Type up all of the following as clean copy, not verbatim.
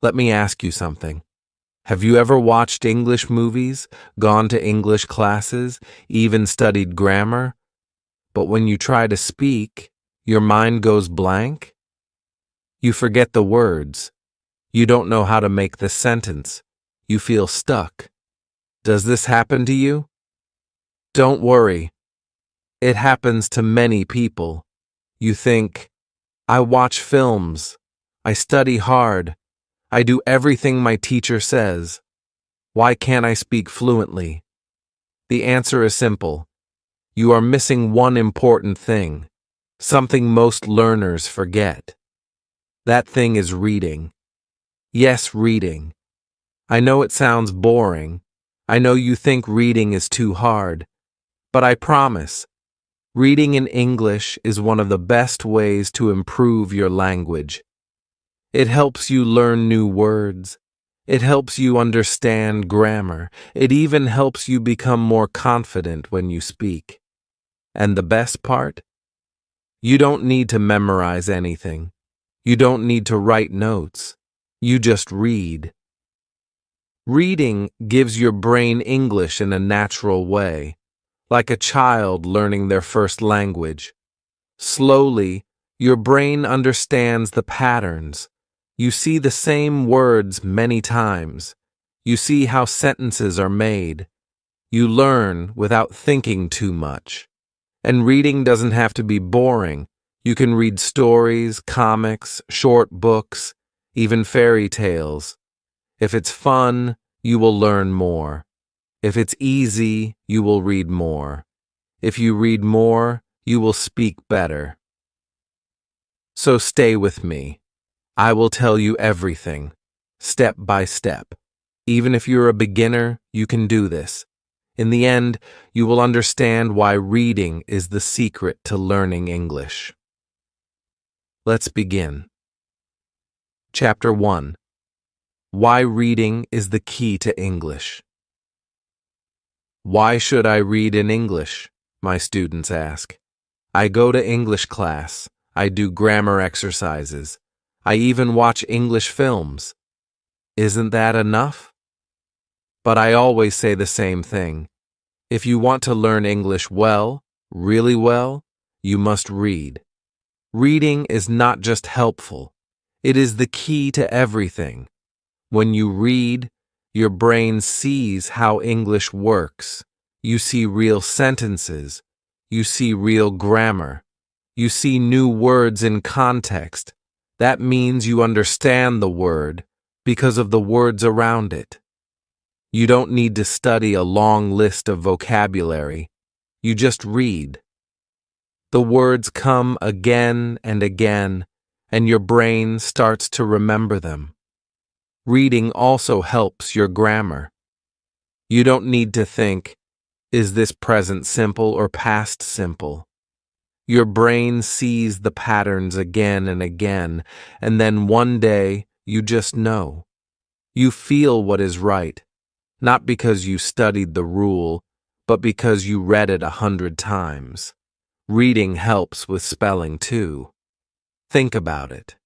Let me ask you something. Have you ever watched English movies, gone to English classes, even studied grammar? But when you try to speak, your mind goes blank? You forget the words. You don't know how to make the sentence. You feel stuck. Does this happen to you? Don't worry. It happens to many people. You think, I watch films. I study hard. I do everything my teacher says. Why can't I speak fluently? The answer is simple. You are missing one important thing, something most learners forget. That thing is reading. Yes, reading. I know it sounds boring. I know you think reading is too hard. But I promise, reading in English is one of the best ways to improve your language. It helps you learn new words. It helps you understand grammar. It even helps you become more confident when you speak. And the best part? You don't need to memorize anything. You don't need to write notes. You just read. Reading gives your brain English in a natural way, like a child learning their first language. Slowly, your brain understands the patterns. You see the same words many times. You see how sentences are made. You learn without thinking too much. And reading doesn't have to be boring. You can read stories, comics, short books, even fairy tales. If it's fun, you will learn more. If it's easy, you will read more. If you read more, you will speak better. So stay with me. I will tell you everything, step by step. Even if you're a beginner, you can do this. In the end, you will understand why reading is the secret to learning English. Let's begin. Chapter 1. Why reading is the key to English. Why should I read in English? My students ask. I go to English class. I do grammar exercises. I even watch English films. Isn't that enough? But I always say the same thing. If you want to learn English well, really well, you must read. Reading is not just helpful. It is the key to everything. When you read, your brain sees how English works. You see real sentences. You see real grammar. You see new words in context. That means you understand the word because of the words around it. You don't need to study a long list of vocabulary. You just read. The words come again and again, and your brain starts to remember them. Reading also helps your grammar. You don't need to think, is this present simple or past simple? Your brain sees the patterns again and again, and then one day you just know. You feel what is right, not because you studied the rule, but because you read it 100 times. Reading helps with spelling too. Think about it.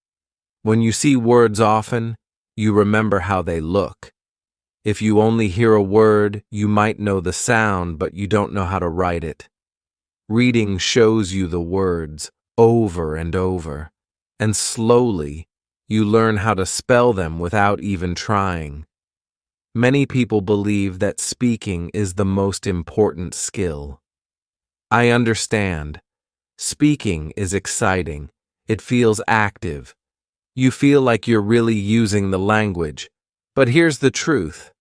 When you see words often, you remember how they look. If you only hear a word, you might know the sound, but you don't know how to write it. Reading shows you the words over and over, and slowly you learn how to spell them without even trying. Many people believe that speaking is the most important skill. I understand. Speaking is exciting. It feels active. You feel like you're really using the language. But here's the truth.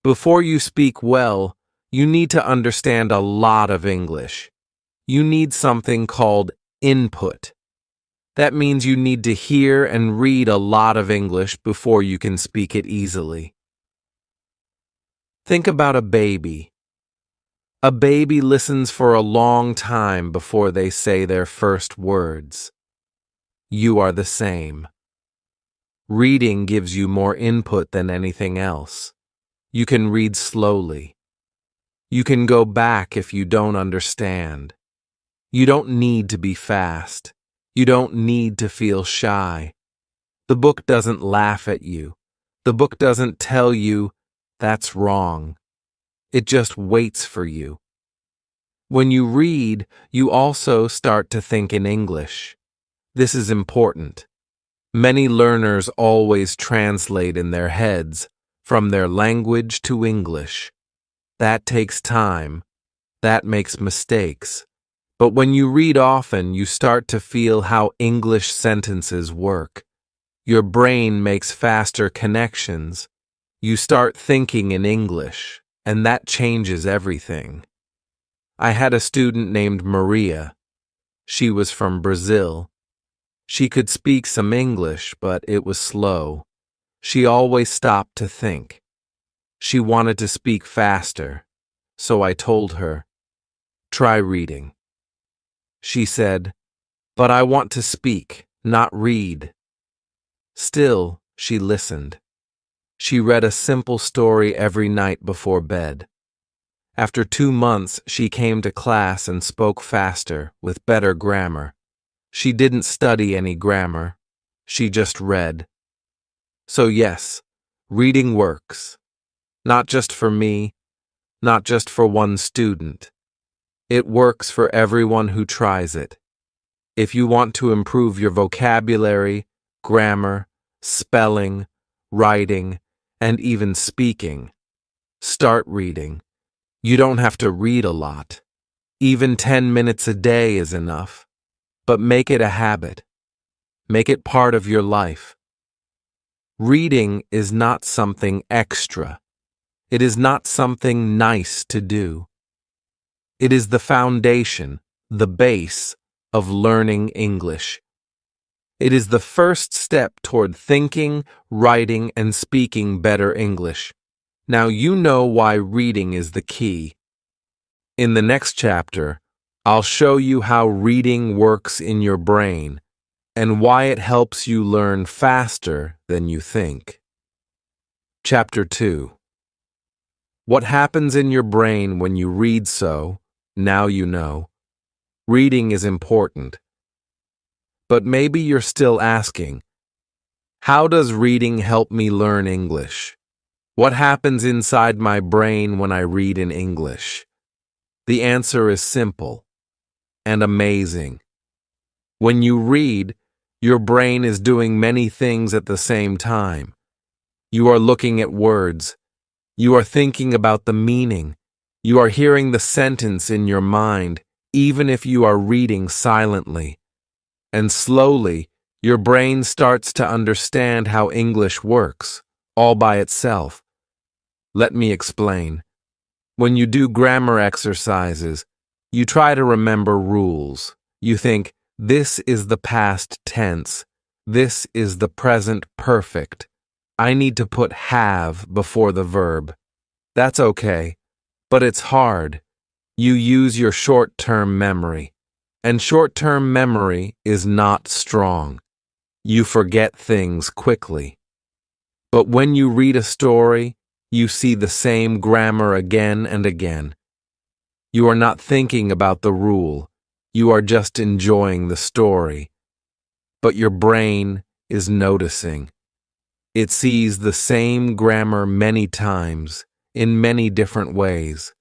Before you speak well, you need to understand a lot of English. You need something called input. That means you need to hear and read a lot of English before you can speak it easily. Think about a baby. A baby listens for a long time before they say their first words. You are the same. Reading gives you more input than anything else. You can read slowly. You can go back if you don't understand. You don't need to be fast. You don't need to feel shy. The book doesn't laugh at you. The book doesn't tell you that's wrong. It just waits for you. When you read, you also start to think in English. This is important. Many learners always translate in their heads from their language to English. That takes time. That makes mistakes. But when you read often, you start to feel how English sentences work. Your brain makes faster connections. You start thinking in English, and that changes everything. I had a student named Maria. She was from Brazil. She could speak some English, but it was slow. She always stopped to think. She wanted to speak faster, so I told her, "Try reading." She said, "But I want to speak, not read." Still, she listened. She read a simple story every night before bed. After 2 months, she came to class and spoke faster, with better grammar. She didn't study any grammar. She just read. So yes, reading works. Not just for me, not just for one student. It works for everyone who tries it. If you want to improve your vocabulary, grammar, spelling, writing, and even speaking, start reading. You don't have to read a lot. Even 10 minutes a day is enough. But make it a habit. Make it part of your life. Reading is not something extra. It is not something nice to do. It is the foundation, the base of learning English. It is the first step toward thinking, writing, and speaking better English. Now you know why reading is the key. In the next chapter, I'll show you how reading works in your brain and why it helps you learn faster than you think. Chapter 2. What happens in your brain when you read? Now you know. Reading is important. But maybe you're still asking, how does reading help me learn English? What happens inside my brain when I read in English? The answer is simple and amazing. When you read, your brain is doing many things at the same time. You are looking at words. You are thinking about the meaning. You are hearing the sentence in your mind, even if you are reading silently. And slowly, your brain starts to understand how English works, all by itself. Let me explain. When you do grammar exercises, you try to remember rules. You think, this is the past tense. This is the present perfect. I need to put have before the verb. That's okay, but it's hard. You use your short-term memory, and short-term memory is not strong. You forget things quickly. But when you read a story, you see the same grammar again and again. You are not thinking about the rule. You are just enjoying the story. But your brain is noticing. It sees the same grammar many times, in many different ways.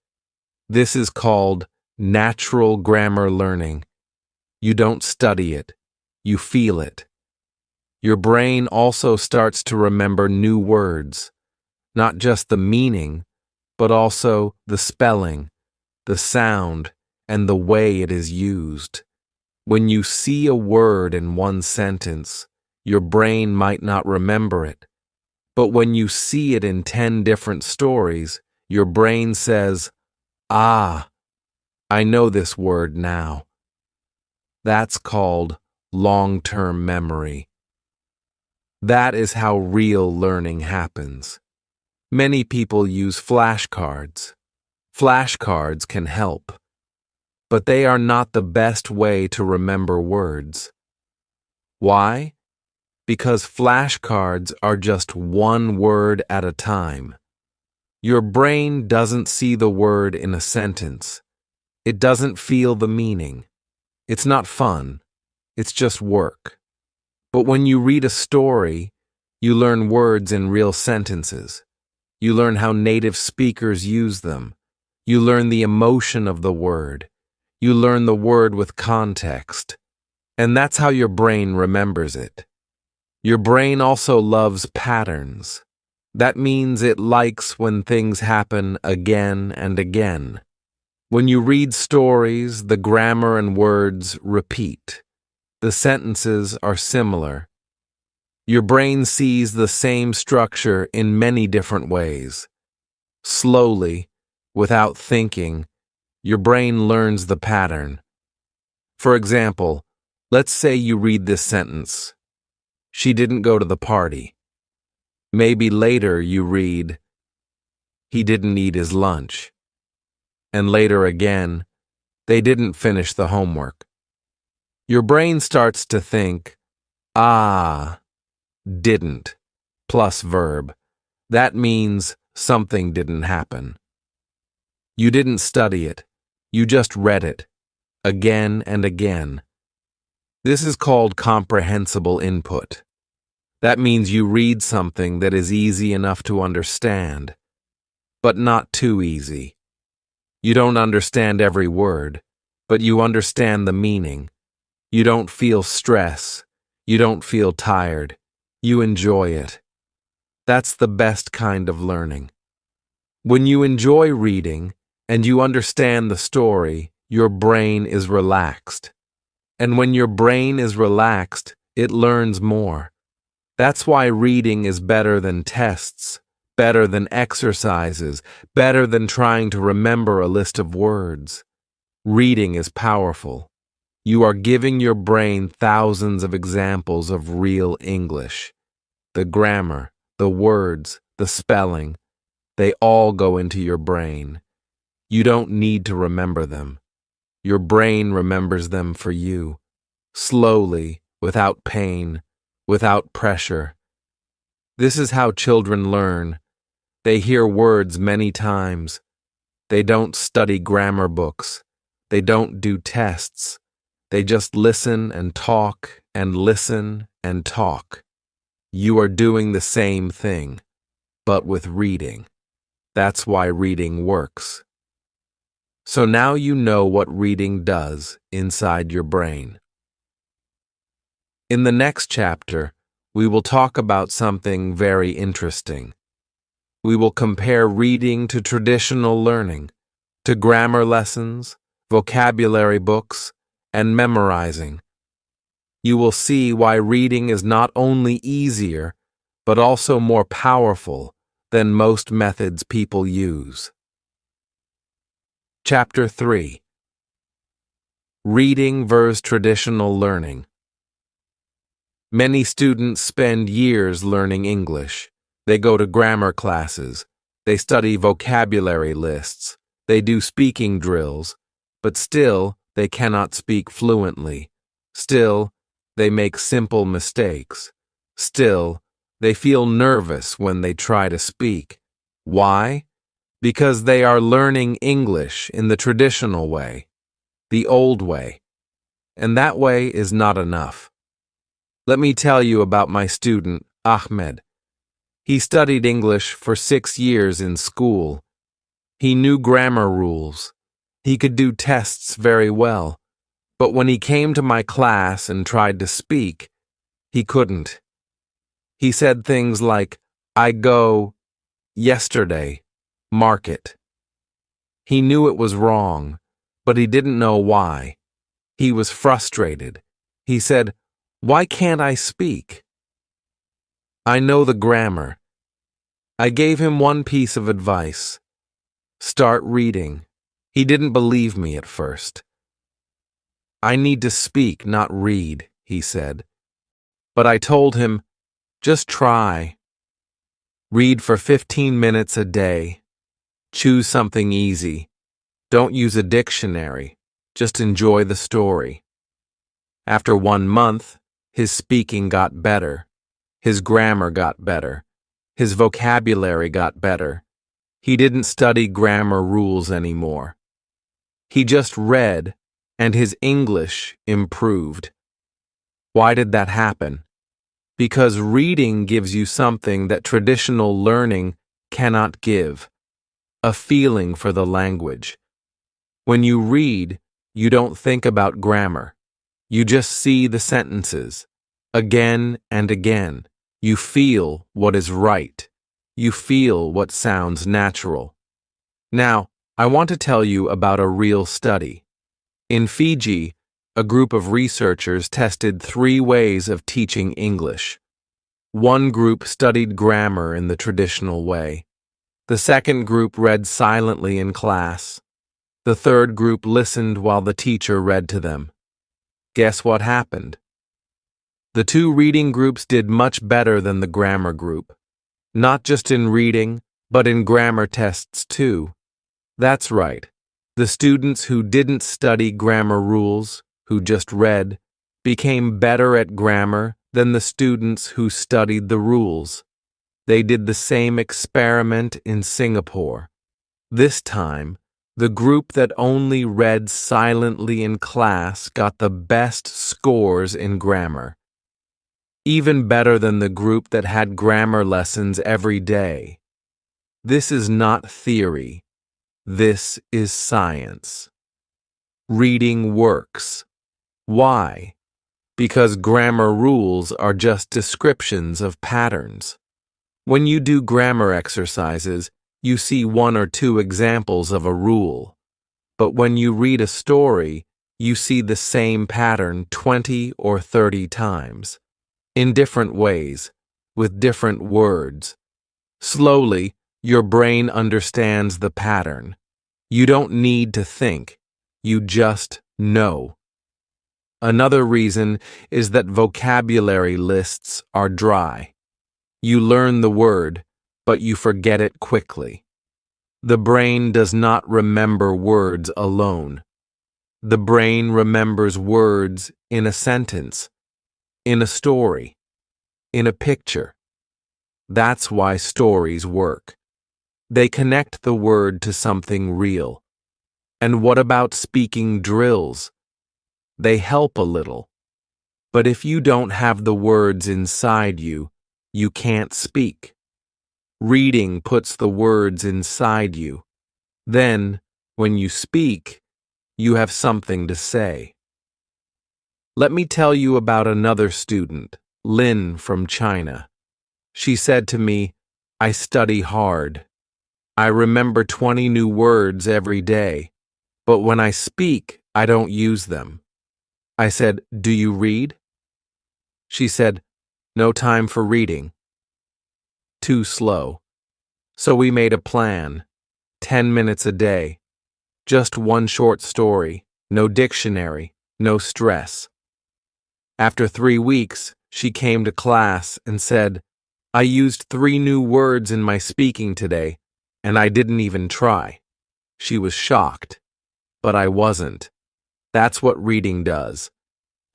This is called natural grammar learning. You don't study it. You feel it. Your brain also starts to remember new words, not just the meaning, but also the spelling, the sound, and the way it is used. When you see a word in one sentence, your brain might not remember it. But when you see it in 10 different stories, your brain says, "Ah, I know this word now." That's called long-term memory. That is how real learning happens. Many people use flashcards. Flashcards can help, but they are not the best way to remember words. Why? Because flashcards are just one word at a time. Your brain doesn't see the word in a sentence. It doesn't feel the meaning. It's not fun. It's just work. But when you read a story, You learn words in real sentences. You learn how native speakers use them. You learn the emotion of the word. You learn the word with context. And that's how your brain remembers it. Your brain also loves patterns. That means it likes when things happen again and again. When you read stories, the grammar and words repeat. The sentences are similar. Your brain sees the same structure in many different ways. Slowly, without thinking, your brain learns the pattern. For example, let's say you read this sentence. She didn't go to the party. Maybe later you read, he didn't eat his lunch. And later again, they didn't finish the homework. Your brain starts to think, didn't, plus verb. That means something didn't happen. You didn't study it. You just read it, again and again. This is called comprehensible input. That means you read something that is easy enough to understand, but not too easy. You don't understand every word, but you understand the meaning. You don't feel stress. You don't feel tired. You enjoy it. That's the best kind of learning. When you enjoy reading and you understand the story, your brain is relaxed. And when your brain is relaxed, it learns more. That's why reading is better than tests, better than exercises, better than trying to remember a list of words. Reading is powerful. You are giving your brain thousands of examples of real English. The grammar, the words, the spelling, they all go into your brain. You don't need to remember them. Your brain remembers them for you, slowly, without pain, without pressure. This is how children learn. They hear words many times. They don't study grammar books. They don't do tests. They just listen and talk and listen and talk. You are doing the same thing, but with reading. That's why reading works. So now you know what reading does inside your brain. In the next chapter, we will talk about something very interesting. We will compare reading to traditional learning, to grammar lessons, vocabulary books, and memorizing. You will see why reading is not only easier, but also more powerful than most methods people use. Chapter 3. Reading versus traditional learning. Many students spend years learning English. They go to grammar classes. They study vocabulary lists. They do speaking drills. But still, they cannot speak fluently. Still, they make simple mistakes. Still, they feel nervous when they try to speak. Why? Because they are learning English in the traditional way, the old way. And that way is not enough. Let me tell you about my student, Ahmed. He studied English for 6 years in school. He knew grammar rules. He could do tests very well. But when he came to my class and tried to speak, he couldn't. He said things like, I go, yesterday, market. He knew it was wrong, but he didn't know why. He was frustrated. He said, why can't I speak? I know the grammar. I gave him one piece of advice. Start reading. He didn't believe me at first. I need to speak, not read, he said. But I told him, just try. Read for 15 minutes a day. Choose something easy. Don't use a dictionary. Just enjoy the story. After 1 month, his speaking got better. His grammar got better. His vocabulary got better. He didn't study grammar rules anymore. He just read, and his English improved. Why did that happen? Because reading gives you something that traditional learning cannot give, a feeling for the language. When you read, you don't think about grammar. You just see the sentences. Again and again, you feel what is right. You feel what sounds natural. Now, I want to tell you about a real study. In Fiji, a group of researchers tested 3 ways of teaching English. One group studied grammar in the traditional way. The second group read silently in class. The third group listened while the teacher read to them. Guess what happened? The 2 reading groups did much better than the grammar group. Not just in reading, but in grammar tests too. That's right. The students who didn't study grammar rules, who just read, became better at grammar than the students who studied the rules. They did the same experiment in Singapore. This time, the group that only read silently in class got the best scores in grammar. Even better than the group that had grammar lessons every day. This is not theory. This is science. Reading works. Why? Because grammar rules are just descriptions of patterns. When you do grammar exercises, you see 1 or 2 examples of a rule. But when you read a story, you see the same pattern 20 or 30 times. In different ways, with different words. Slowly, your brain understands the pattern. You don't need to think. You just know. Another reason is that vocabulary lists are dry. You learn the word, but you forget it quickly. The brain does not remember words alone. The brain remembers words in a sentence, in a story, in a picture. That's why stories work. They connect the word to something real. And what about speaking drills? They help a little. But if you don't have the words inside you, you can't speak. Reading puts the words inside you. Then, when you speak, you have something to say. Let me tell you about another student, Lynn from China. She said to me, "I study hard. I remember 20 new words every day, but when I speak, I don't use them." I said, "Do you read?" She said, "No time for reading. Too slow." So we made a plan, 10 minutes a day, just 1 short story, no dictionary, no stress. After 3 weeks, she came to class and said, "I used 3 new words in my speaking today, and I didn't even try." She was shocked, but I wasn't. That's what reading does.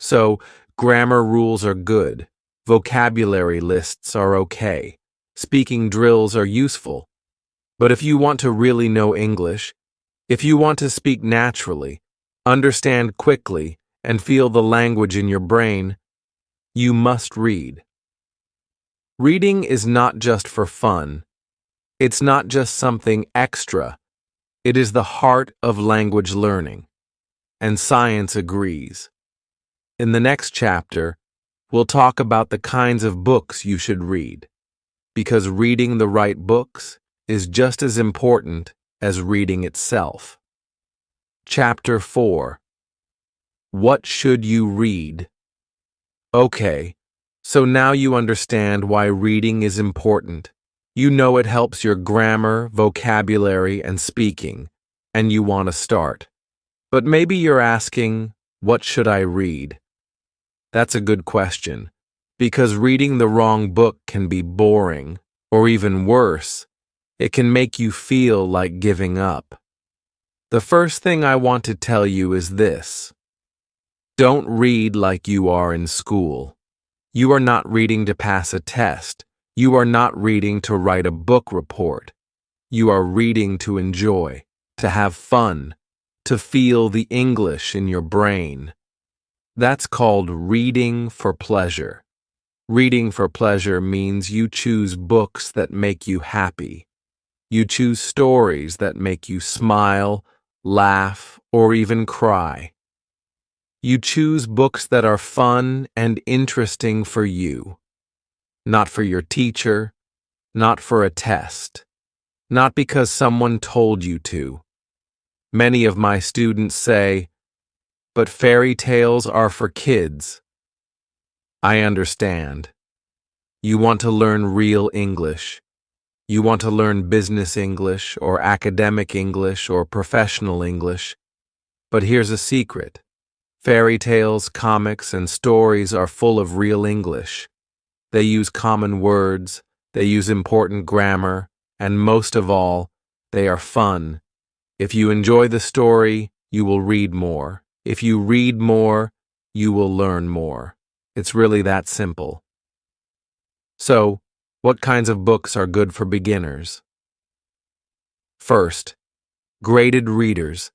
So, grammar rules are good, vocabulary lists are okay, speaking drills are useful. But if you want to really know English, if you want to speak naturally, understand quickly, and feel the language in your brain, you must read. Reading is not just for fun. It's not just something extra. It is the heart of language learning. And science agrees. In the next chapter, we'll talk about the kinds of books you should read, because reading the right books is just as important as reading itself. Chapter 4. What should you read? Okay, so now you understand why reading is important. You know it helps your grammar, vocabulary, and speaking, and you want to start. But maybe you're asking, what should I read? That's a good question, because reading the wrong book can be boring, or even worse, it can make you feel like giving up. The first thing I want to tell you is this. Don't read like you are in school. You are not reading to pass a test. You are not reading to write a book report. You are reading to enjoy, to have fun, to feel the English in your brain. That's called reading for pleasure. Reading for pleasure means you choose books that make you happy. You choose stories that make you smile, laugh, or even cry. You choose books that are fun and interesting for you, not for your teacher, not for a test, not because someone told you to. Many of my students say, "But fairy tales are for kids." I understand. You want to learn real English. You want to learn business English or academic English or professional English. But here's a secret. Fairy tales, comics, and stories are full of real English. They use common words, they use important grammar, and most of all, they are fun. If you enjoy the story, you will read more. If you read more, you will learn more. It's really that simple. So, what kinds of books are good for beginners? First, graded readers.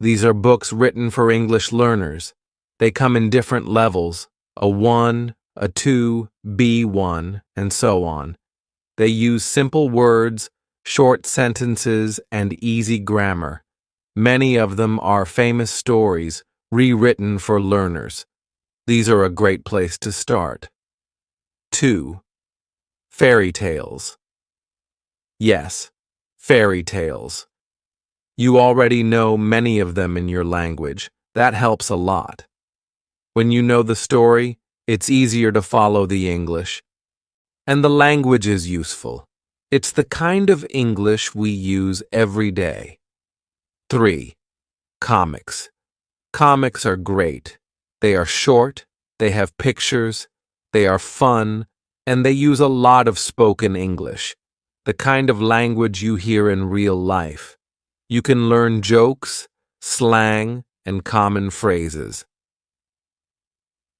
These are books written for English learners. They come in different levels, a 1, a 2, B1, and so on. They use simple words, short sentences, and easy grammar. Many of them are famous stories, rewritten for learners. These are a great place to start. 2. Fairy tales. Yes, fairy tales. You already know many of them in your language. That helps a lot. When you know the story, it's easier to follow the English. And the language is useful. It's the kind of English we use every day. 3. Comics. Comics are great. They are short, they have pictures, they are fun, and they use a lot of spoken English, the kind of language you hear in real life. You can learn jokes, slang, and common phrases.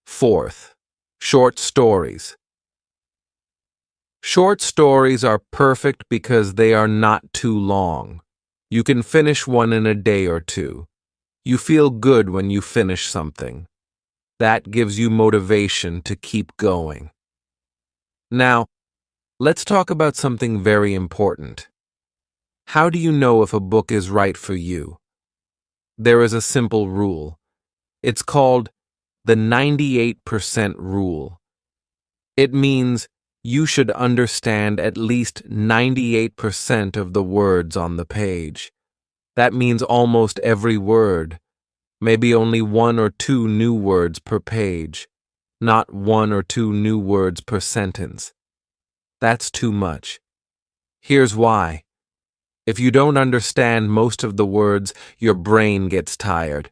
4th, short stories. Short stories are perfect because they are not too long. You can finish one in a day or two. You feel good when you finish something. That gives you motivation to keep going. Now, let's talk about something very important. How do you know if a book is right for you? There is a simple rule. It's called the 98% rule. It means you should understand at least 98% of the words on the page. That means almost every word, maybe only 1 or 2 new words per page, not 1 or 2 new words per sentence. That's too much. Here's why. If you don't understand most of the words, your brain gets tired.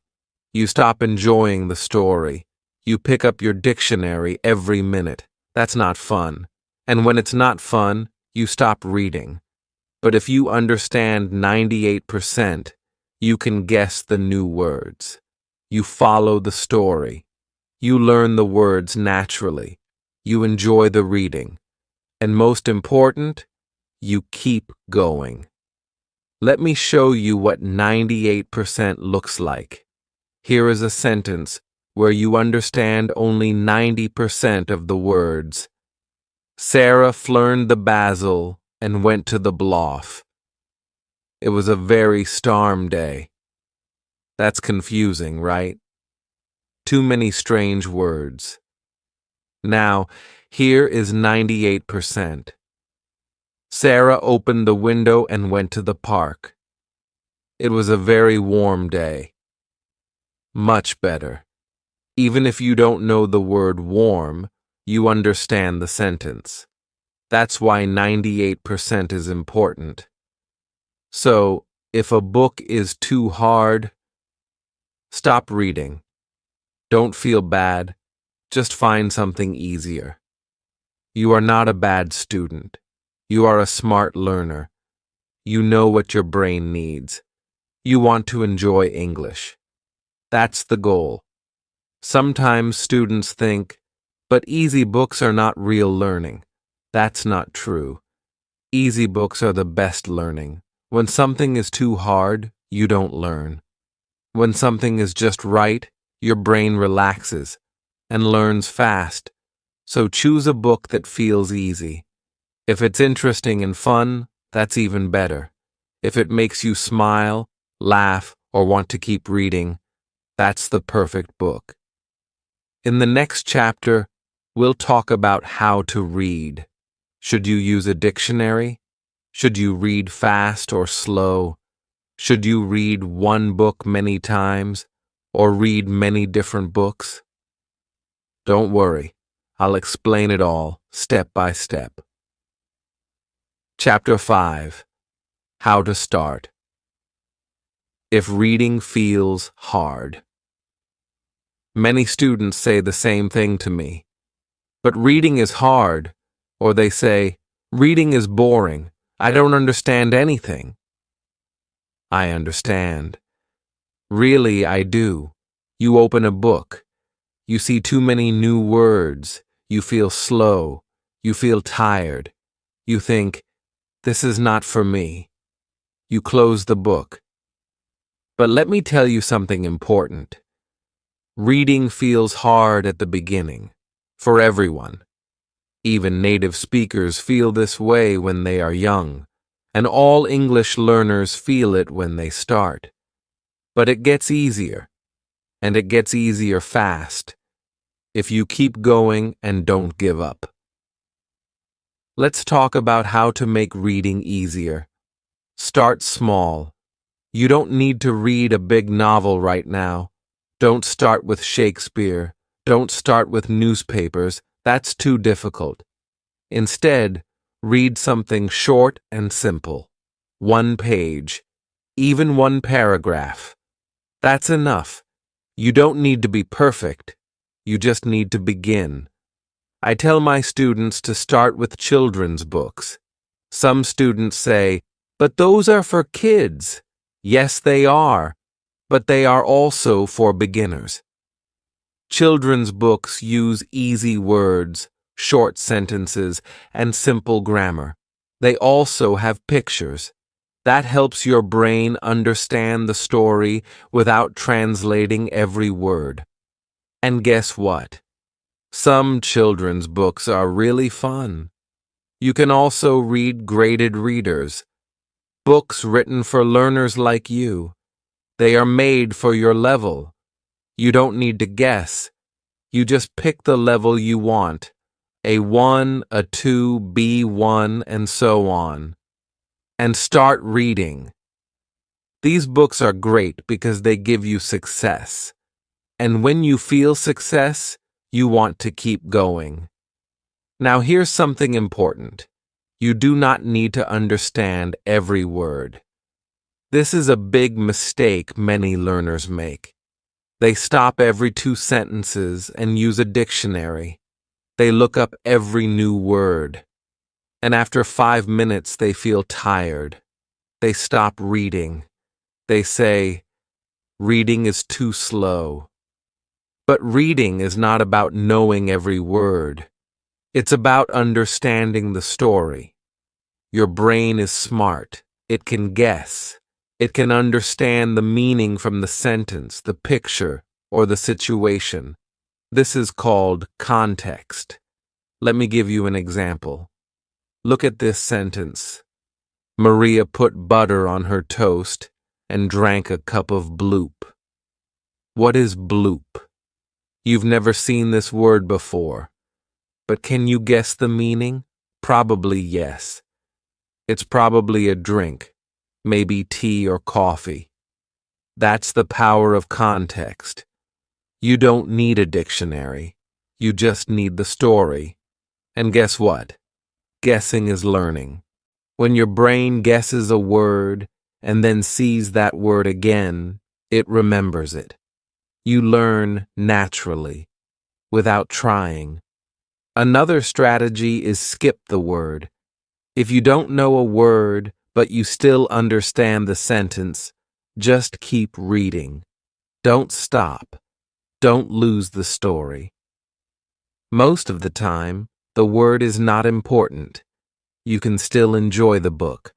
You stop enjoying the story. You pick up your dictionary every minute. That's not fun. And when it's not fun, you stop reading. But if you understand 98%, you can guess the new words. You follow the story. You learn the words naturally. You enjoy the reading. And most important, you keep going. Let me show you what 98% looks like. Here is a sentence where you understand only 90% of the words. Sarah flerned the basil and went to the bluff. It was a very storm day. That's confusing, right? Too many strange words. Now, here is 98%. Sarah opened the window and went to the park. It was a very warm day. Much better. Even if you don't know the word warm, you understand the sentence. That's why 98% is important. So, if a book is too hard, stop reading. Don't feel bad. Just find something easier. You are not a bad student. You are a smart learner. You know what your brain needs. You want to enjoy English. That's the goal. Sometimes students think, but easy books are not real learning. That's not true. Easy books are the best learning. When something is too hard, you don't learn. When something is just right, your brain relaxes and learns fast. So choose a book that feels easy. If it's interesting and fun, that's even better. If it makes you smile, laugh, or want to keep reading, that's the perfect book. In the next chapter, we'll talk about how to read. Should you use a dictionary? Should you read fast or slow? Should you read one book many times or read many different books? Don't worry, I'll explain it all step by step. Chapter 5. How to Start. If reading feels hard. Many students say the same thing to me. But reading is hard, or they say, reading is boring. I don't understand anything. I understand. Really, I do. You open a book. You see too many new words. You feel slow. You feel tired. You think, this is not for me. You close the book. But let me tell you something important. Reading feels hard at the beginning, for everyone. Even native speakers feel this way when they are young, and all English learners feel it when they start. But it gets easier, and it gets easier fast, if you keep going and don't give up. Let's talk about how to make reading easier. Start small. You don't need to read a big novel right now. Don't start with Shakespeare. Don't start with newspapers. That's too difficult. Instead, read something short and simple. One page, even one paragraph. That's enough. You don't need to be perfect. You just need to begin. I tell my students to start with children's books. Some students say, but those are for kids. Yes, they are, but they are also for beginners. Children's books use easy words, short sentences, and simple grammar. They also have pictures. That helps your brain understand the story without translating every word. And guess what? Some children's books are really fun. You can also read graded readers, books written for learners like you. They are made for your level. You don't need to guess. You just pick the level you want. A1, a 2, B1, and so on. And start reading. These books are great because they give you success. And when you feel success, you want to keep going. Now here's something important. You do not need to understand every word. This is a big mistake many learners make. They stop every 2 sentences and use a dictionary. They look up every new word. And after 5 minutes, they feel tired. They stop reading. They say, reading is too slow. But reading is not about knowing every word. It's about understanding the story. Your brain is smart. It can guess. It can understand the meaning from the sentence, the picture, or the situation. This is called context. Let me give you an example. Look at this sentence. Maria put butter on her toast and drank a cup of bloop. What is bloop? You've never seen this word before. But can you guess the meaning? Probably yes. It's probably a drink, maybe tea or coffee. That's the power of context. You don't need a dictionary. You just need the story. And guess what? Guessing is learning. When your brain guesses a word and then sees that word again, it remembers it. You learn naturally, without trying. Another strategy is skip the word. If you don't know a word, but you still understand the sentence, just keep reading. Don't stop. Don't lose the story. Most of the time, the word is not important. You can still enjoy the book.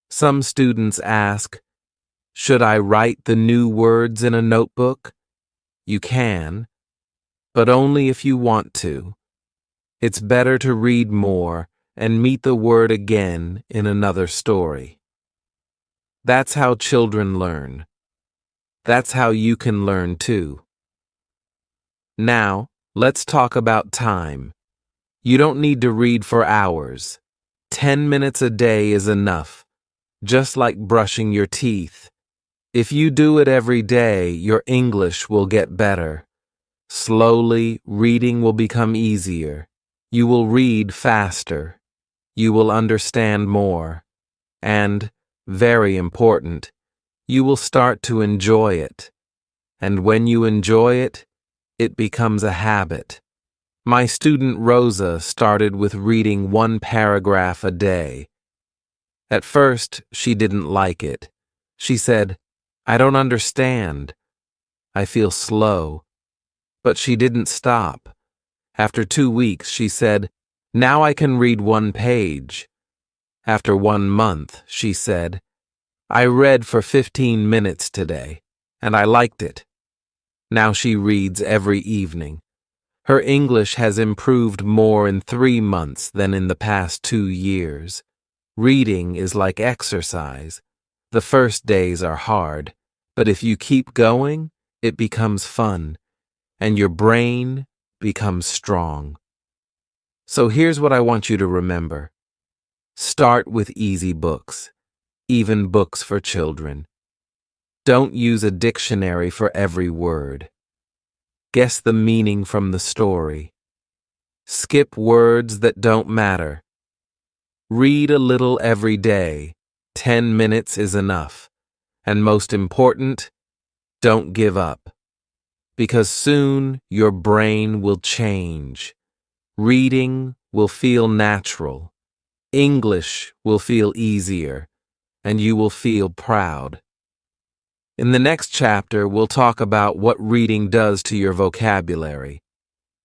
Some students ask, should I write the new words in a notebook? You can, but only if you want to. It's better to read more and meet the word again in another story. That's how children learn. That's how you can learn too. Now, let's talk about time. You don't need to read for hours. 10 minutes a day is enough, just like brushing your teeth. If you do it every day, your English will get better. Slowly, reading will become easier. You will read faster. You will understand more. And, very important, you will start to enjoy it. And when you enjoy it, it becomes a habit. My student Rosa started with reading 1 paragraph a day. At first, she didn't like it. She said, "I don't understand. I feel slow." But she didn't stop. After 2 weeks, she said, "Now I can read 1 page." After 1 month, she said, "I read for 15 minutes today, and I liked it." Now she reads every evening. Her English has improved more in 3 months than in the past 2 years. Reading is like exercise. The first days are hard, but if you keep going, it becomes fun, and your brain becomes strong. So here's what I want you to remember. Start with easy books, even books for children. Don't use a dictionary for every word. Guess the meaning from the story. Skip words that don't matter. Read a little every day. 10 minutes is enough. And most important, don't give up. Because soon your brain will change. Reading will feel natural. English will feel easier. And you will feel proud. In the next chapter, we'll talk about what reading does to your vocabulary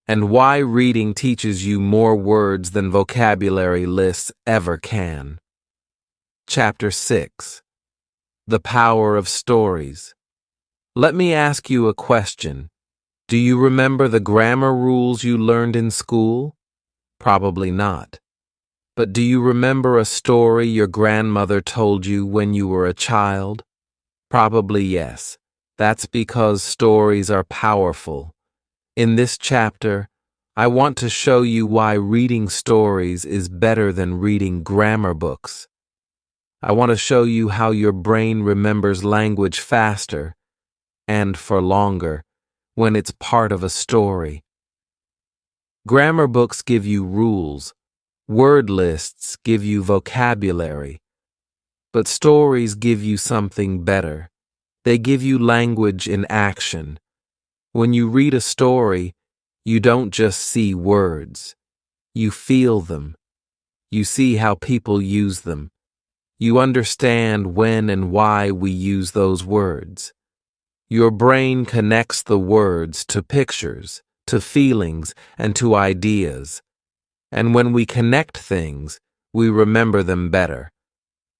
and why reading teaches you more words than vocabulary lists ever can. Chapter 6. The Power of Stories. Let me ask you a question. Do you remember the grammar rules you learned in school? Probably not. But do you remember a story your grandmother told you when you were a child? Probably yes. That's because stories are powerful. In this chapter, I want to show you why reading stories is better than reading grammar books. I want to show you how your brain remembers language faster and for longer when it's part of a story. Grammar books give you rules. Word lists give you vocabulary. But stories give you something better. They give you language in action. When you read a story, you don't just see words. You feel them. You see how people use them. You understand when and why we use those words. Your brain connects the words to pictures, to feelings, and to ideas. And when we connect things, we remember them better.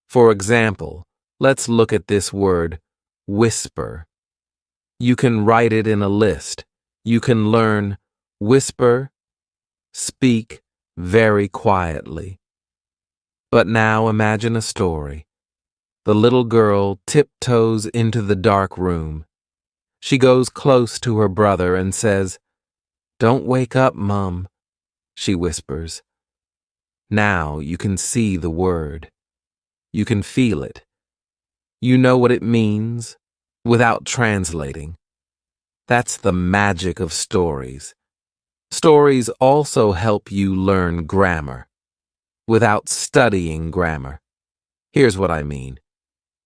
For example, let's look at this word, whisper. You can write it in a list. You can learn whisper, speak very quietly. But now imagine a story. The little girl tiptoes into the dark room. She goes close to her brother and says, "Don't wake up, Mum," she whispers. Now you can see the word. You can feel it. You know what it means without translating. That's the magic of stories. Stories also help you learn grammar without studying grammar. Here's what I mean.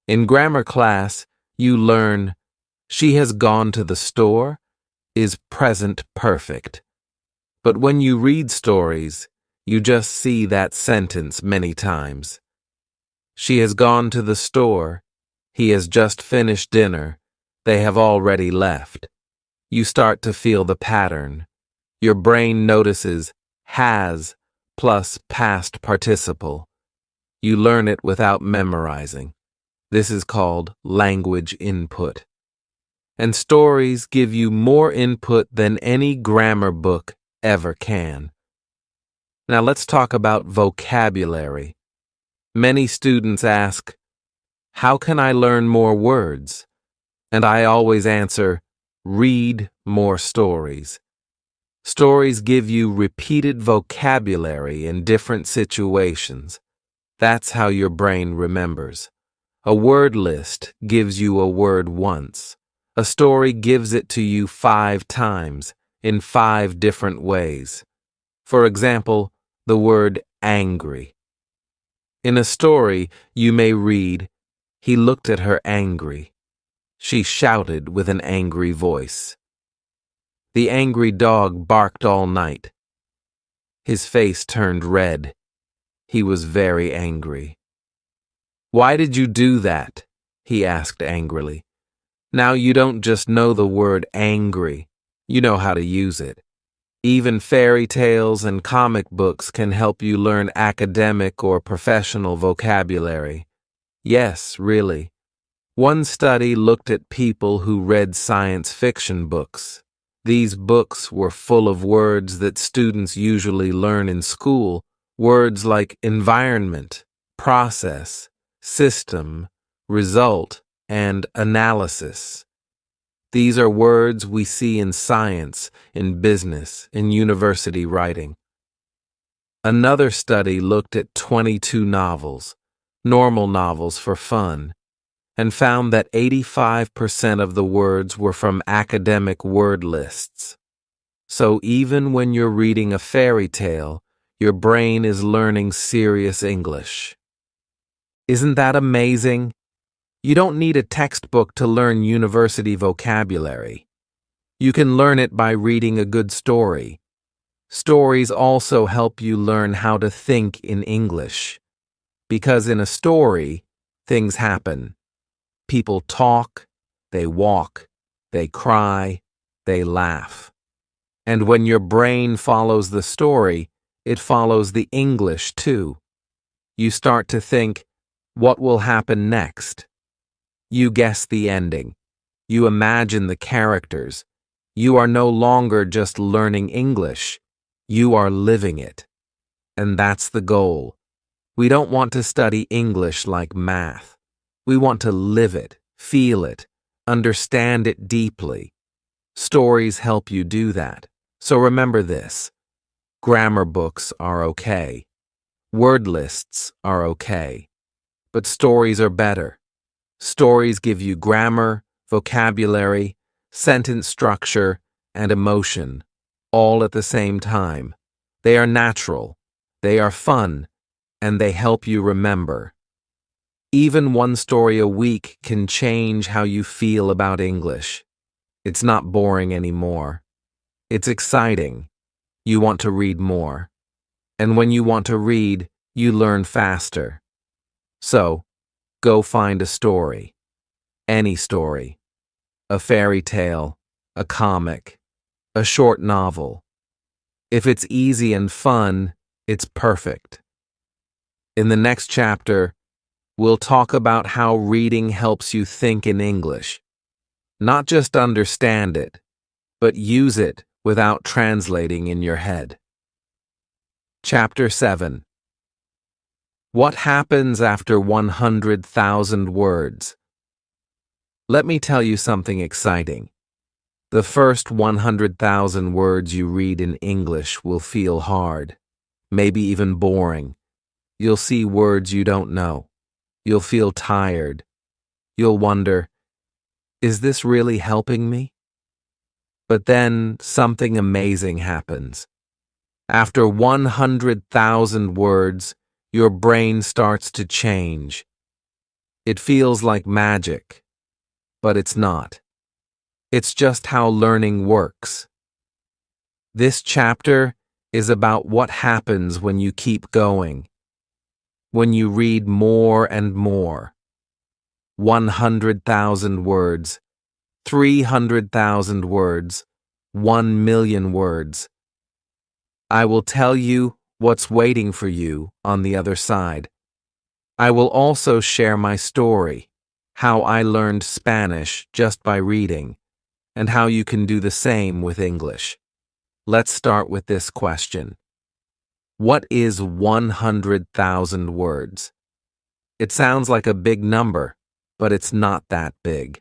In grammar class, you learn, "She has gone to the store" is present perfect. But when you read stories, you just see that sentence many times. She has gone to the store. He has just finished dinner. They have already left. You start to feel the pattern. Your brain notices has plus past participle. You learn it without memorizing. This is called language input. And stories give you more input than any grammar book ever can. Now let's talk about vocabulary. Many students ask, how can I learn more words? And I always answer, read more stories. Stories give you repeated vocabulary in different situations. That's how your brain remembers. A word list gives you a word once. A story gives it to you 5 times in 5 different ways. For example, the word angry. In a story, you may read, he looked at her angry. She shouted with an angry voice. The angry dog barked all night. His face turned red. He was very angry. Why did you do that? He asked angrily. Now you don't just know the word angry, you know how to use it. Even fairy tales and comic books can help you learn academic or professional vocabulary. Yes, really. One study looked at people who read science fiction books. These books were full of words that students usually learn in school, words like environment, process, system, result, and analysis. These are words we see in science, in business, in university writing. Another study looked at 22 novels, normal novels for fun, and found that 85% of the words were from academic word lists. So even when you're reading a fairy tale, your brain is learning serious English. Isn't that amazing? You don't need a textbook to learn university vocabulary. You can learn it by reading a good story. Stories also help you learn how to think in English. Because in a story, things happen. People talk, they walk, they cry, they laugh. And when your brain follows the story, it follows the English too. You start to think, what will happen next? You guess the ending. You imagine the characters. You are no longer just learning English. You are living it. And that's the goal. We don't want to study English like math. We want to live it, feel it, understand it deeply. Stories help you do that. So remember this. Grammar books are okay. Word lists are okay. But stories are better. Stories give you grammar, vocabulary, sentence structure, and emotion, all at the same time. They are natural, they are fun, and they help you remember. Even one story a week can change how you feel about English. It's not boring anymore. It's exciting. You want to read more. And when you want to read, you learn faster. So, go find a story. Any story. A fairy tale, a comic, a short novel. If it's easy and fun, it's perfect. In the next chapter, we'll talk about how reading helps you think in English. Not just understand it, but use it without translating in your head. Chapter 7. What happens after 100,000 words? Let me tell you something exciting. The first 100,000 words you read in English will feel hard, maybe even boring. You'll see words you don't know. You'll feel tired. You'll wonder, is this really helping me? But then something amazing happens. After 100,000 words, your brain starts to change. It feels like magic, but it's not. It's just how learning works. This chapter is about what happens when you keep going, when you read more and more. 100,000 words, 300,000 words, 1,000,000 words. I will tell you what's waiting for you on the other side. I will also share my story, how I learned Spanish just by reading, and how you can do the same with English. Let's start with this question. What is 100,000 words? It sounds like a big number, but it's not that big.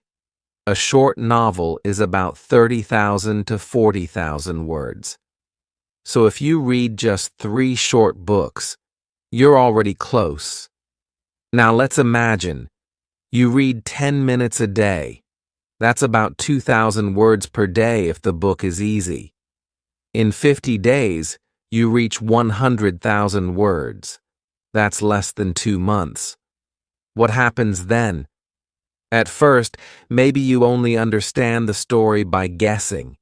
A short novel is about 30,000 to 40,000 words. So if you read just 3 short books, you're already close. Now let's imagine you read 10 minutes a day. That's about 2,000 words per day if the book is easy. In 50 days, you reach 100,000 words. That's less than 2 months. What happens then? At first, maybe you only understand the story by guessing.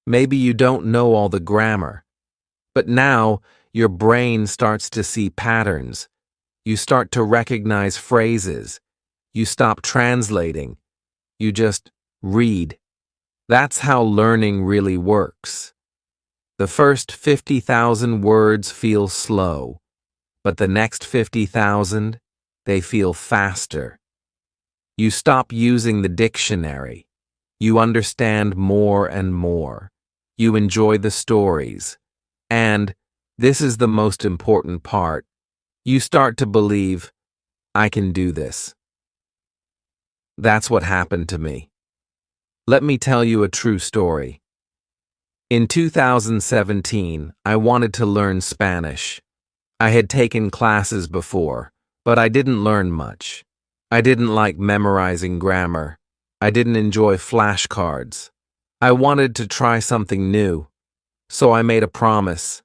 Maybe you don't know all the grammar. But now, your brain starts to see patterns. You start to recognize phrases. You stop translating. You just read. That's how learning really works. The first 50,000 words feel slow, but the next 50,000, they feel faster. You stop using the dictionary. You understand more and more. You enjoy the stories. And, this is the most important part, you start to believe, I can do this. That's what happened to me. Let me tell you a true story. In 2017, I wanted to learn Spanish. I had taken classes before, but I didn't learn much. I didn't like memorizing grammar. I didn't enjoy flashcards. I wanted to try something new. So I made a promise.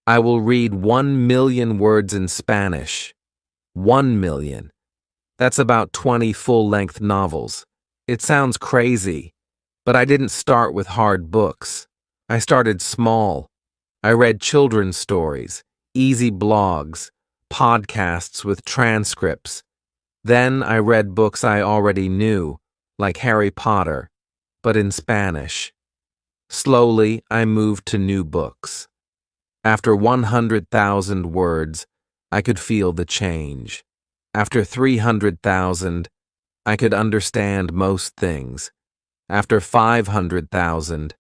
I will read 1 million words in Spanish. 1 million. That's about 20 full-length novels. It sounds crazy, but I didn't start with hard books. I started small. I read children's stories, easy blogs, podcasts with transcripts. Then I read books I already knew, like Harry Potter, but in Spanish. Slowly, I moved to new books. After 100,000 words, I could feel the change. After 300,000, I could understand most things. After 500,000,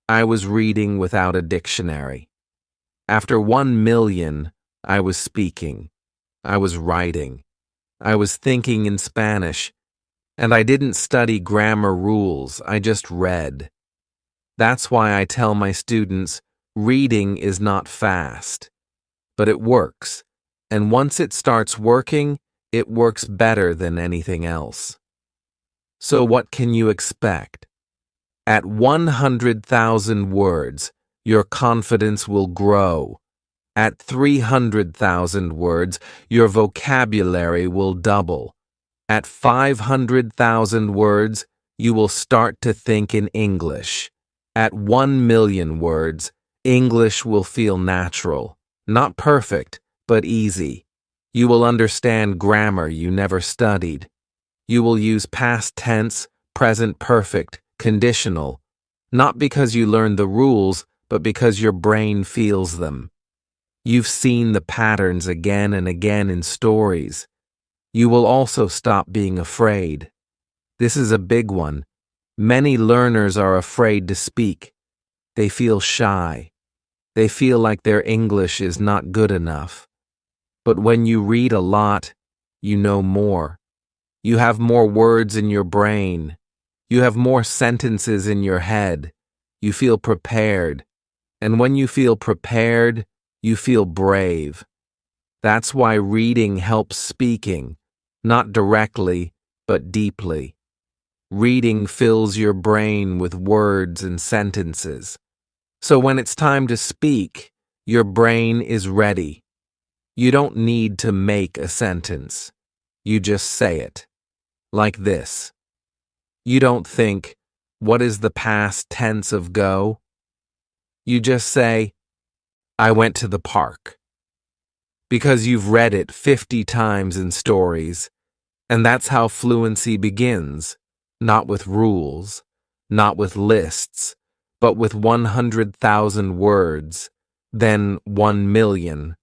I was reading without a dictionary. After 1 million, I was speaking. I was writing. I was thinking in Spanish, and I didn't study grammar rules, I just read. That's why I tell my students, reading is not fast, but it works, and once it starts working, it works better than anything else. So what can you expect? At 100,000 words, your confidence will grow. At 300,000 words, your vocabulary will double. At 500,000 words, you will start to think in English. At 1 million words, English will feel natural. Not perfect, but easy. You will understand grammar you never studied. You will use past tense, present perfect, conditional, not because you learned the rules, but because your brain feels them. You've seen the patterns again and again in stories. You will also stop being afraid. This is a big one. Many learners are afraid to speak. They feel shy. They feel like their English is not good enough. But when you read a lot, you know more. You have more words in your brain. You have more sentences in your head. You feel prepared. And when you feel prepared, you feel brave. That's why reading helps speaking, not directly, but deeply. Reading fills your brain with words and sentences. So when it's time to speak, your brain is ready. You don't need to make a sentence. You just say it. Like this. You don't think, what is the past tense of go? You just say, I went to the park. Because you've read it 50 times in stories, and that's how fluency begins, not with rules, not with lists, but with 100,000 words, then 1 million.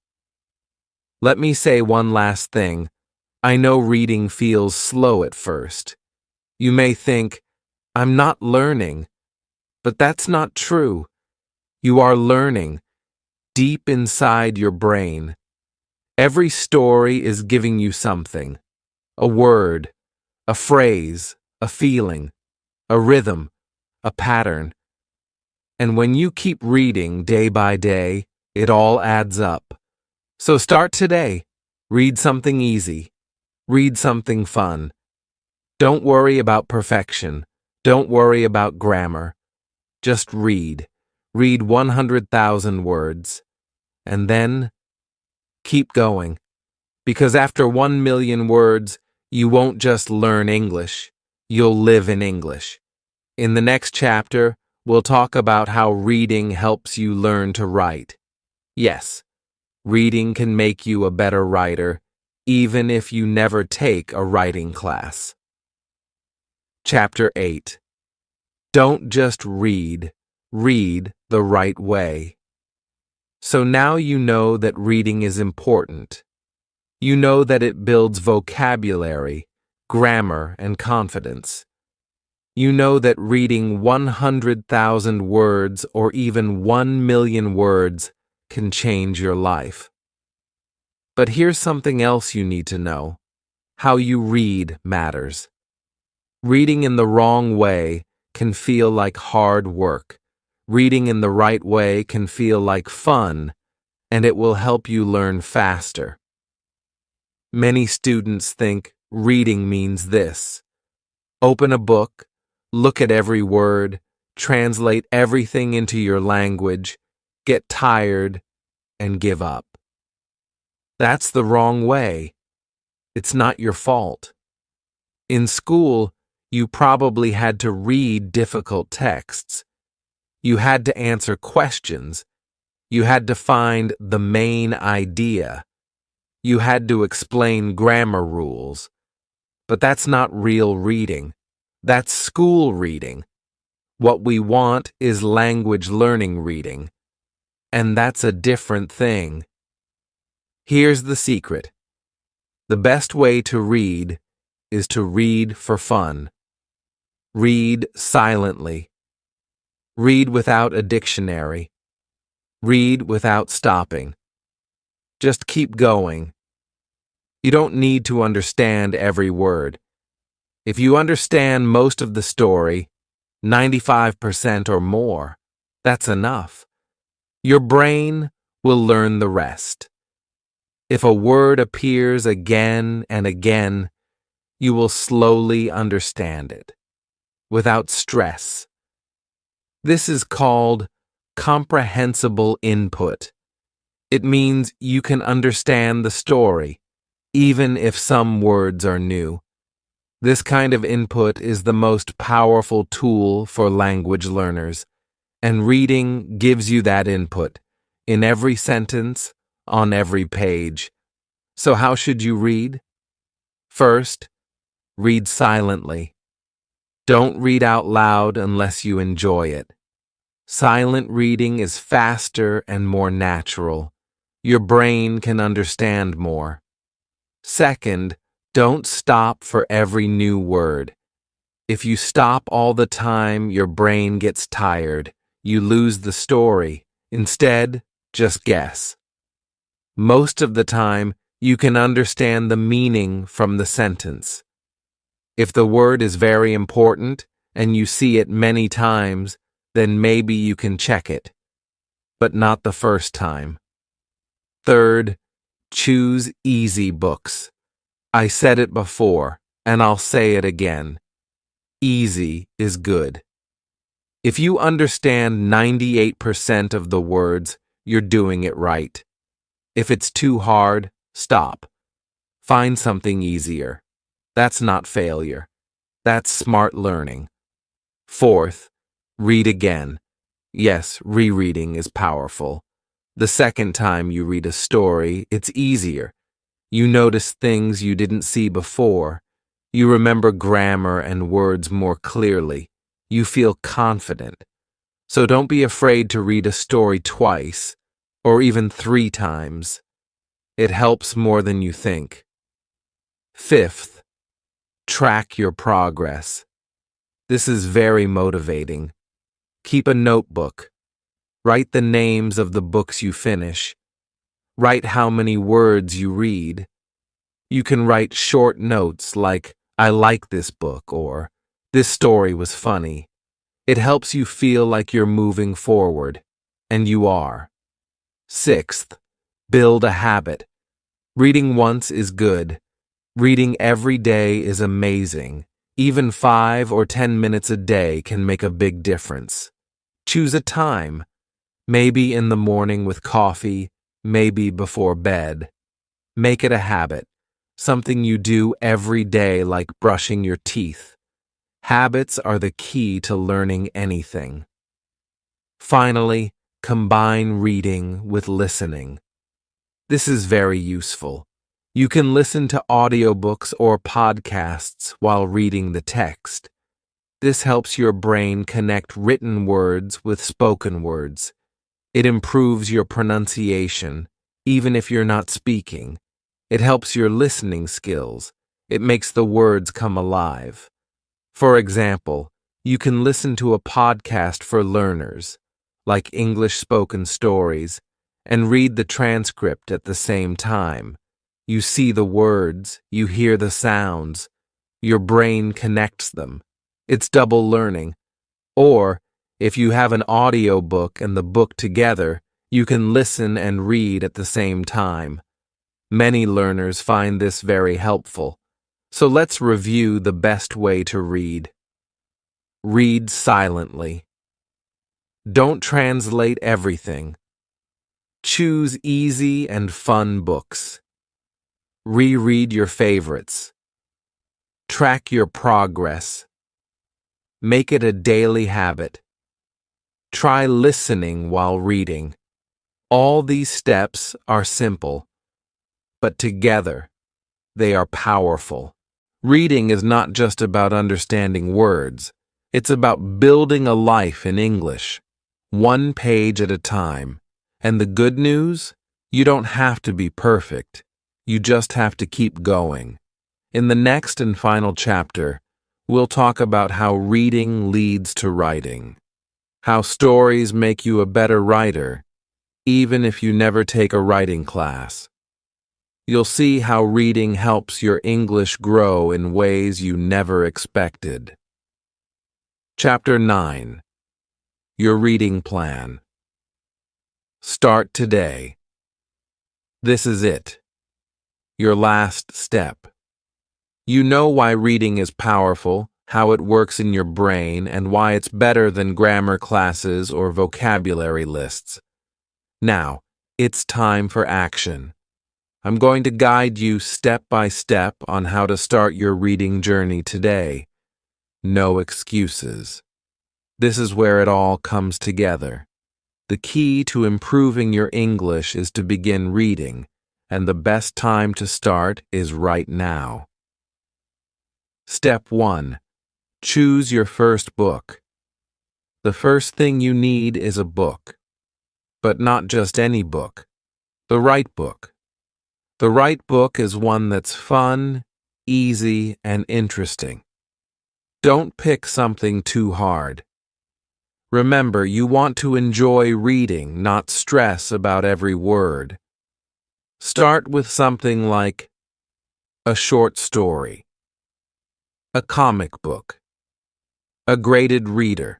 Let me say one last thing. I know reading feels slow at first. You may think, I'm not learning, but that's not true. You are learning. deep inside your brain. Every story is giving you something: a word, a phrase, a feeling, a rhythm, a pattern. And when you keep reading day by day, it all adds up. So start today. Read something easy. Read something fun. Don't worry about perfection. Don't worry about grammar. Just read. Read 100,000 words. And then keep going. Because after 1 million words, you won't just learn English. You'll live in English. In the next chapter, we'll talk about how reading helps you learn to write. Yes, reading can make you a better writer, even if you never take a writing class. Chapter 8. Don't just read, read the right way. So now you know that reading is important. You know that it builds vocabulary, grammar, and confidence. You know that reading 100,000 words or even 1 million words can change your life. But here's something else you need to know. How you read matters. Reading in the wrong way can feel like hard work. Reading in the right way can feel like fun, and it will help you learn faster. Many students think reading means this: open a book, look at every word, translate everything into your language, get tired, and give up. That's the wrong way. It's not your fault. In school, you probably had to read difficult texts. You had to answer questions. You had to find the main idea. You had to explain grammar rules. But that's not real reading. That's school reading. What we want is language learning reading. And that's a different thing. Here's the secret. The best way to read is to read for fun. Read silently. Read without a dictionary. Read without stopping. Just keep going. You don't need to understand every word. If you understand most of the story, 95% or more, that's enough. Your brain will learn the rest. If a word appears again and again, you will slowly understand it, without stress. This is called comprehensible input. It means you can understand the story, even if some words are new. This kind of input is the most powerful tool for language learners, and reading gives you that input, in every sentence, on every page. So how should you read? First, read silently. Don't read out loud unless you enjoy it. Silent reading is faster and more natural. Your brain can understand more. Second, don't stop for every new word. If you stop all the time, your brain gets tired. You lose the story. Instead, just guess. Most of the time, you can understand the meaning from the sentence. If the word is very important and you see it many times, then maybe you can check it, but not the first time. Third, choose easy books. I said it before, and I'll say it again. Easy is good. If you understand 98% of the words, you're doing it right. If it's too hard, stop. Find something easier. That's not failure. That's smart learning. Fourth, read again. Yes, rereading is powerful. The second time you read a story, it's easier. You notice things you didn't see before. You remember grammar and words more clearly. You feel confident. So don't be afraid to read a story twice, or even 3 times. It helps more than you think. Fifth, track your progress. This is very motivating. Keep a notebook. Write the names of the books you finish. Write how many words you read. You can write short notes like, "I like this book," or "This story was funny." It helps you feel like you're moving forward, and you are. Sixth, build a habit. Reading once is good. Reading every day is amazing. Even 5 or 10 minutes a day can make a big difference. Choose a time. Maybe in the morning with coffee, maybe before bed. Make it a habit, something you do every day like brushing your teeth. Habits are the key to learning anything. Finally, combine reading with listening. This is very useful. You can listen to audiobooks or podcasts while reading the text. This helps your brain connect written words with spoken words. It improves your pronunciation, even if you're not speaking. It helps your listening skills. It makes the words come alive. For example, you can listen to a podcast for learners, like English spoken stories, and read the transcript at the same time. You see the words, you hear the sounds, your brain connects them. It's double learning. Or, if you have an audiobook and the book together, you can listen and read at the same time. Many learners find this very helpful. So let's review the best way to read. Read silently. Don't translate everything. Choose easy and fun books. Reread your favorites. Track your progress. Make it a daily habit. Try listening while reading. All these steps are simple, but together, they are powerful. Reading is not just about understanding words. It's about building a life in English, one page at a time. And the good news? You don't have to be perfect. You just have to keep going. In the next and final chapter, we'll talk about how reading leads to writing, how stories make you a better writer, even if you never take a writing class. You'll see how reading helps your English grow in ways you never expected. Chapter 9. Your Reading Plan. Start today. This is it. Your last step. You know why reading is powerful, how it works in your brain, and why it's better than grammar classes or vocabulary lists. Now, it's time for action. I'm going to guide you step by step on how to start your reading journey today. No excuses. This is where it all comes together. The key to improving your English is to begin reading, and the best time to start is right now. Step 1. Choose your first book. The first thing you need is a book. But not just any book. The right book. The right book is one that's fun, easy, and interesting. Don't pick something too hard. Remember, you want to enjoy reading, not stress about every word. Start with something like a short story, a comic book, a graded reader,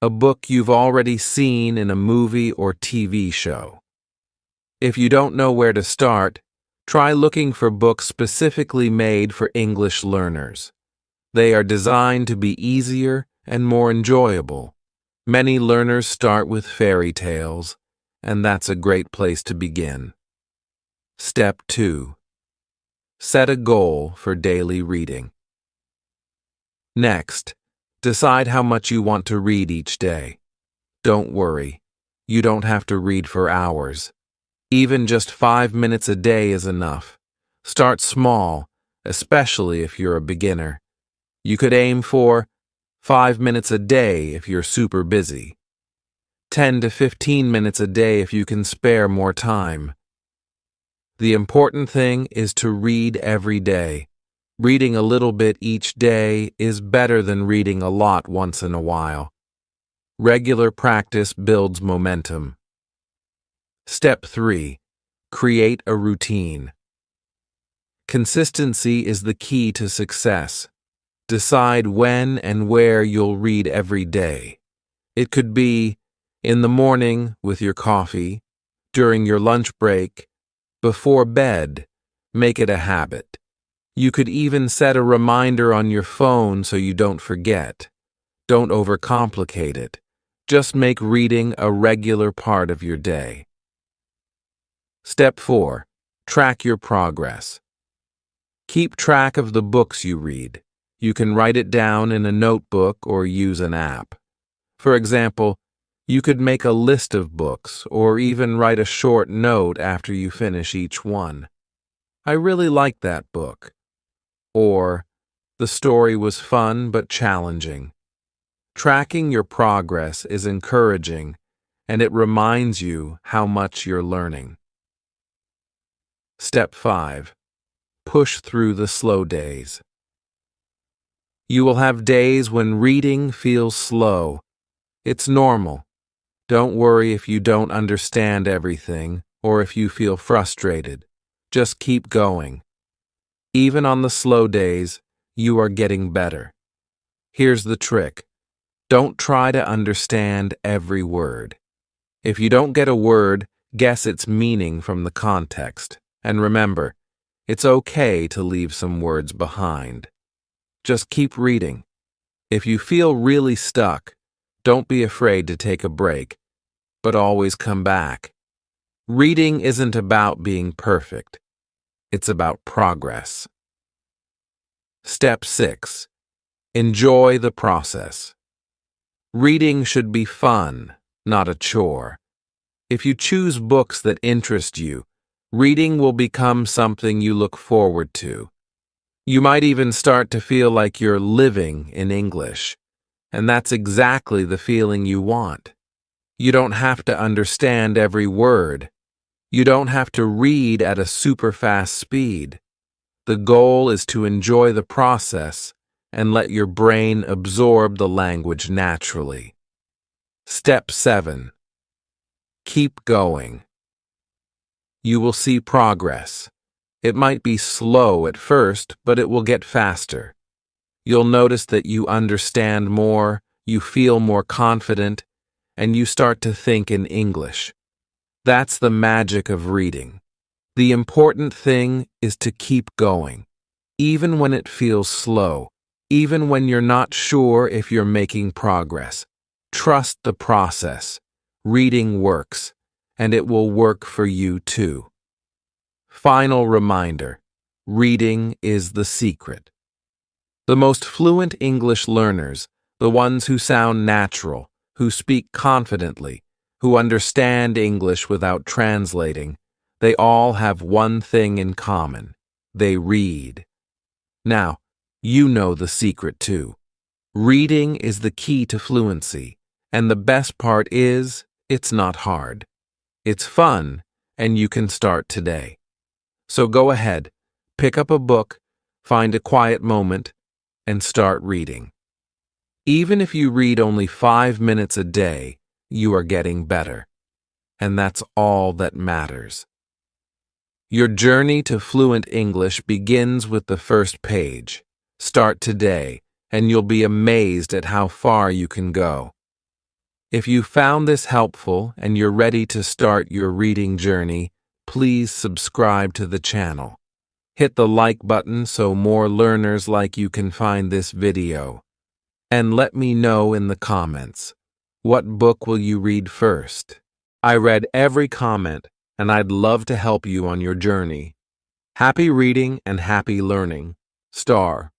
a book you've already seen in a movie or TV show. If you don't know where to start, try looking for books specifically made for English learners. They are designed to be easier and more enjoyable. Many learners start with fairy tales, and that's a great place to begin. Step 2. Set a goal for daily reading. Next, decide how much you want to read each day. Don't worry, you don't have to read for hours. Even just 5 minutes a day is enough. Start small, especially if you're a beginner. You could aim for 5 minutes a day if you're super busy. 10 to 15 minutes a day if you can spare more time. The important thing is to read every day. Reading a little bit each day is better than reading a lot once in a while. Regular practice builds momentum. Step 3. Create a routine. Consistency is the key to success. Decide when and where you'll read every day. It could be in the morning with your coffee, during your lunch break, before bed. Make it a habit. You could even set a reminder on your phone so you don't forget. Don't overcomplicate it. Just make reading a regular part of your day. Step 4. Track your progress. Keep track of the books you read. You can write it down in a notebook or use an app. For example, you could make a list of books or even write a short note after you finish each one. I really liked that book. Or, the story was fun but challenging. Tracking your progress is encouraging, and it reminds you how much you're learning. Step 5. Push through the slow days. You will have days when reading feels slow. It's normal. Don't worry if you don't understand everything or if you feel frustrated. Just keep going. Even on the slow days, you are getting better. Here's the trick. Don't try to understand every word. If you don't get a word, guess its meaning from the context. And remember, it's okay to leave some words behind. Just keep reading. If you feel really stuck, don't be afraid to take a break, but always come back. Reading isn't about being perfect. It's about progress. Step 6. Enjoy the process. Reading should be fun, not a chore. If you choose books that interest you, reading will become something you look forward to. You might even start to feel like you're living in English, and that's exactly the feeling you want. You don't have to understand every word. You don't have to read at a super fast speed. The goal is to enjoy the process and let your brain absorb the language naturally. Step 7. Keep going. You will see progress. It might be slow at first, but it will get faster. You'll notice that you understand more, you feel more confident, and you start to think in English. That's the magic of reading. The important thing is to keep going, even when it feels slow, even when you're not sure if you're making progress. Trust the process. Reading works, and it will work for you too. Final reminder: reading is the secret. The most fluent English learners, the ones who sound natural, who speak confidently, who understand English without translating, they all have one thing in common: they read. Now, you know the secret too. Reading is the key to fluency, and the best part is, it's not hard. It's fun, and you can start today. So go ahead, pick up a book, find a quiet moment, and start reading. Even if you read only 5 minutes a day, you are getting better. And that's all that matters. Your journey to fluent English begins with the first page. Start today, and you'll be amazed at how far you can go. If you found this helpful and you're ready to start your reading journey, please subscribe to the channel. Hit the like button so more learners like you can find this video. And let me know in the comments, what book will you read first? I read every comment, and I'd love to help you on your journey. Happy reading and happy learning. Star.